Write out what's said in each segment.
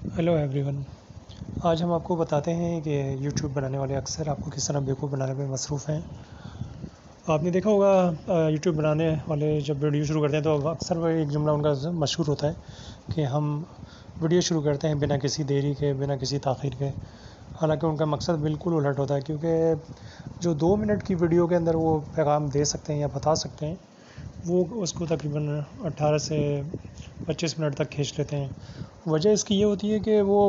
Hello everyone. आज हम आपको बताते हैं कि यूट्यूब बनाने वाले अक्सर आपको किस तरह बेवकूफ़ बनाने में मसरूफ़ हैं। आपने देखा होगा यूट्यूब बनाने वाले जब वीडियो शुरू करते हैं तो अक्सर वो एक जुमला उनका मशहूर होता है कि हम वीडियो शुरू करते हैं बिना किसी देरी के, बिना किसी ताख़ीर के। हालांकि उनका मकसद बिल्कुल उलट होता है, क्योंकि जो 2 मिनट की वीडियो के अंदर वो पैगाम दे सकते हैं या बता सकते हैं, वो उसको तकरीबन 18 से 25 मिनट तक खींच लेते हैं। वजह इसकी ये होती है कि वो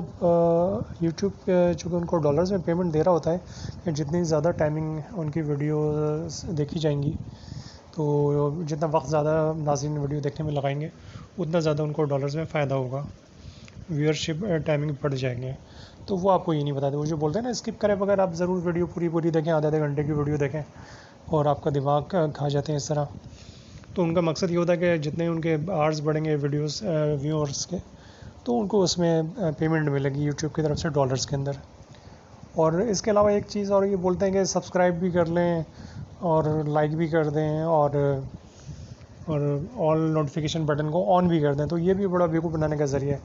यूट्यूब चूँकि उनको डॉलर्स में पेमेंट दे रहा होता है कि जितनी ज़्यादा टाइमिंग उनकी वीडियो देखी जाएंगी, तो जितना वक्त ज़्यादा नाज़रीन वीडियो देखने में लगाएंगे उतना ज़्यादा उनको डॉलर्स में फ़ायदा होगा, व्यूअरशिप टाइमिंग बढ़ जाएंगे। तो वो आपको ये नहीं बताते। वो जो बोलते हैं ना, स्किप करे बगैर आप ज़रूर वीडियो पूरी देखें, आधे घंटे की वीडियो देखें और आपका दिमाग खा जाते हैं इस तरह। तो उनका मकसद ये होता है कि जितने उनके आवर्स बढ़ेंगे वीडियोस व्यूअर्स के, तो उनको उसमें पेमेंट मिलेगी यूट्यूब की तरफ से डॉलर्स के अंदर। और इसके अलावा एक चीज़ और ये बोलते हैं कि सब्सक्राइब भी कर लें और लाइक भी कर दें और ऑल नोटिफिकेशन बटन को ऑन भी कर दें। तो ये भी बड़ा बेवकूफ़ बनाने का ज़रिया है।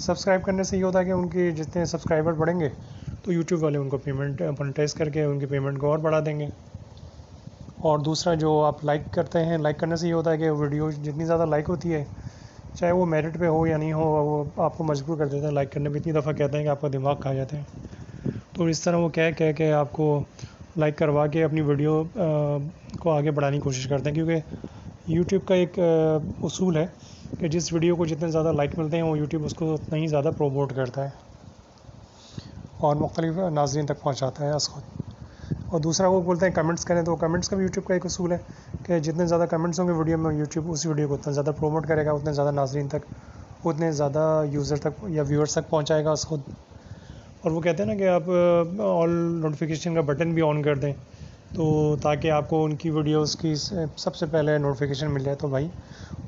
सब्सक्राइब करने से ये होता है कि उनके जितने सब्सक्राइबर बढ़ेंगे तो यूट्यूब वाले उनको पेमेंट मोनेटाइज करके उनकी पेमेंट को और बढ़ा देंगे। और दूसरा, जो आप लाइक करते हैं, लाइक करने से ये होता है कि वीडियो जितनी ज़्यादा लाइक होती है, चाहे वो मेरिट पे हो या नहीं हो, वो आपको मजबूर कर देते हैं लाइक करने में। इतनी दफ़ा कहते हैं कि आपका दिमाग खा जाते हैं। तो इस तरह वो कह के आपको लाइक करवा के अपनी वीडियो को आगे बढ़ाने की कोशिश करते हैं, क्योंकि यूट्यूब का एक उसूल है कि जिस वीडियो को जितने ज़्यादा लाइक मिलते हैं वो यूट्यूब उसको उतना ही ज़्यादा प्रोमोट करता है और मुख्तलिफ नाज़रीन तक पहुँचाता है उसको। और दूसरा, वो बोलते हैं कमेंट्स करें, तो कमेंट्स का भी यूट्यूब का एक उसूल है कि जितने ज़्यादा कमेंट्स होंगे वीडियो में, यूट्यूब उस वीडियो को उतना ज़्यादा प्रोमोट करेगा, उतने ज़्यादा नाज़रीन तक, उतने ज़्यादा यूज़र तक या व्यूअर्स तक पहुंचाएगा उसको। और वो कहते हैं ना कि आप ऑल नोटिफिकेशन का बटन भी ऑन कर दें, तो ताकि आपको उनकी वीडियोस की सबसे पहले नोटिफिकेशन मिल जाए। तो भाई,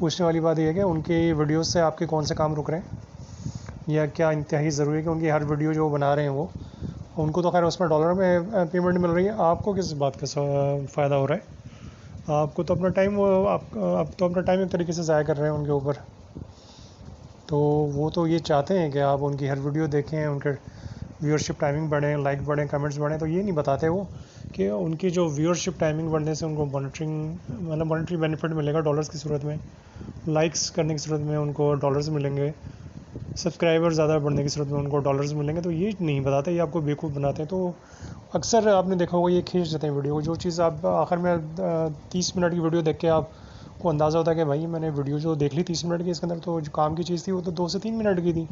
पूछने वाली बात यह है कि उनकी वीडियोस से आपके कौन से काम रुक रहे हैं, या क्या इंतहाई ज़रूरी है कि उनकी हर वीडियो जो बना रहे हैं वो, उनको तो खैर उसमें डॉलर में पेमेंट मिल रही है, आपको किस बात का फ़ायदा हो रहा है? आपको तो अपना टाइम आप तो अपना टाइम एक तरीके से ज़ाया कर रहे हैं उनके ऊपर। तो वो तो ये चाहते हैं कि आप उनकी हर वीडियो देखें, उनके व्यूअरशिप टाइमिंग बढ़े, लाइक बढ़े, कमेंट्स बढ़ें। तो ये नहीं बताते वो कि उनकी जो व्यूअरशिप टाइमिंग बढ़ने से उनको मॉनेटरी बेनिफिट मिलेगा डॉलर्स की सूरत में, लाइक्स करने की सूरत में उनको डॉलर्स मिलेंगे, सब्सक्राइबर ज़्यादा बढ़ने की सूरत में उनको डॉलर्स मिलेंगे। तो ये नहीं बताते, ये आपको बेवकूफ़ बनाते हैं। तो अक्सर आपने देखा होगा ये खींच देते हैं वीडियो को। जो चीज़ आप आखिर में 30 मिनट की वीडियो देख के आपको अंदाज़ा होता है कि भाई मैंने वीडियो जो देख ली 30 मिनट की, इसके अंदर तो जो काम की चीज़ थी वो तो 2 से 3 मिनट की थी।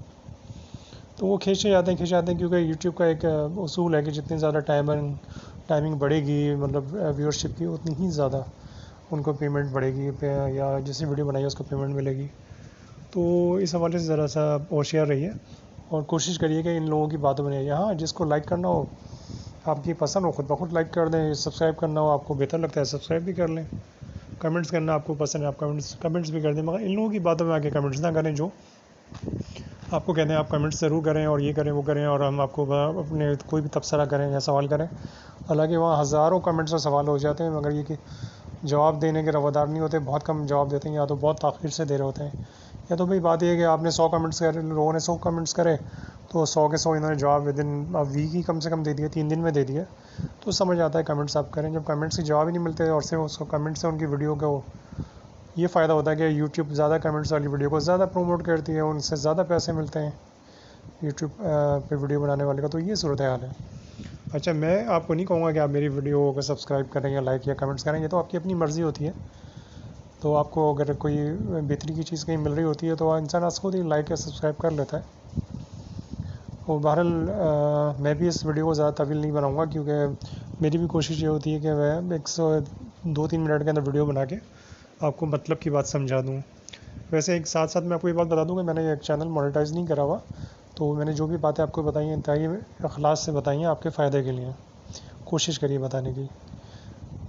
तो वो खींचे जाते हैं, क्योंकि यूट्यूब का एक उसूल है कि जितनी ज़्यादा टाइमिंग बढ़ेगी, मतलब व्यूअरशिप की, उतनी ही ज़्यादा उनको पेमेंट बढ़ेगी या जिस वीडियो बनाई उसको पेमेंट मिलेगी। तो इस हवाले से ज़रा सा होशियार रहिए और कोशिश करिए कि इन लोगों की बातों में नहीं। हाँ, जिसको लाइक करना हो, आपकी पसंद हो, खुद ब खुद लाइक कर दें। सब्सक्राइब करना हो, आपको बेहतर लगता है, सब्सक्राइब भी कर लें। कमेंट्स करना आपको पसंद है, आप कमेंट्स भी कर दें। मगर इन लोगों की बातों में आके कमेंट्स ना करें जो आपको कहते हैं आप कमेंट्स ज़रूर करें और ये करें वो करें, और हम आपको अपने कोई भी तबसरा करें या सवाल करें। हालांकि वहाँ हज़ारों कमेंट्स और सवाल हो जाते हैं, मगर ये कि जवाब देने के रवादार नहीं होते, बहुत कम जवाब देते हैं, या तो बहुत ताख़ीर से दे रहे होते हैं, या तो भाई बात ये है कि आपने 100 कमेंट्स करे, लोगों ने 100 कमेंट्स करे, तो 100 के 100 इन्होंने जवाब विद इन वीक ही कम से कम दे दिया, 3 दिन में दे दिया। तो समझ आता है कमेंट्स आप करें। जब कमेंट्स के जवाब ही नहीं मिलते और सिर्फ उसको कमेंट से उनकी वीडियो को ये फ़ायदा होता है कि यूट्यूब ज़्यादा कमेंट्स वाली वीडियो को ज़्यादा प्रोमोट करती है, उनसे ज़्यादा पैसे मिलते हैं यूट्यूब पे वीडियो बनाने वाले का। तो ये सूरत हाल है। अच्छा, मैं आपको नहीं कहूँगा कि आप मेरी वीडियो को सब्सक्राइब करें या लाइक या कमेंट्स करें, ये तो आपकी अपनी मर्ज़ी होती है। तो आपको अगर कोई बेहतरी की चीज़ कहीं मिल रही होती है तो इंसान खुद ही लाइक या सब्सक्राइब कर लेता है। और बहरहाल मैं भी इस वीडियो को ज़्यादा तवील नहीं बनाऊँगा, क्योंकि मेरी भी कोशिश ये होती है कि मैं 102-3 मिनट के अंदर वीडियो बना के आपको मतलब की बात समझा दूँ। वैसे एक साथ साथ मैं आपको ये बात बता दूँ कि मैंने एक चैनल मोनेटाइज़ नहीं करा हुआ, तो मैंने जो भी बातें आपको बताई हैं इंतहाई इखलास से बताई हैं आपके फ़ायदे के लिए। कोशिश करिए बताने की।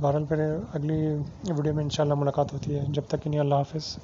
बहरहाल फिर अगली वीडियो में इंशाल्लाह मुलाकात होती है। जब तक के लिए अल्लाह हाफ़िज़।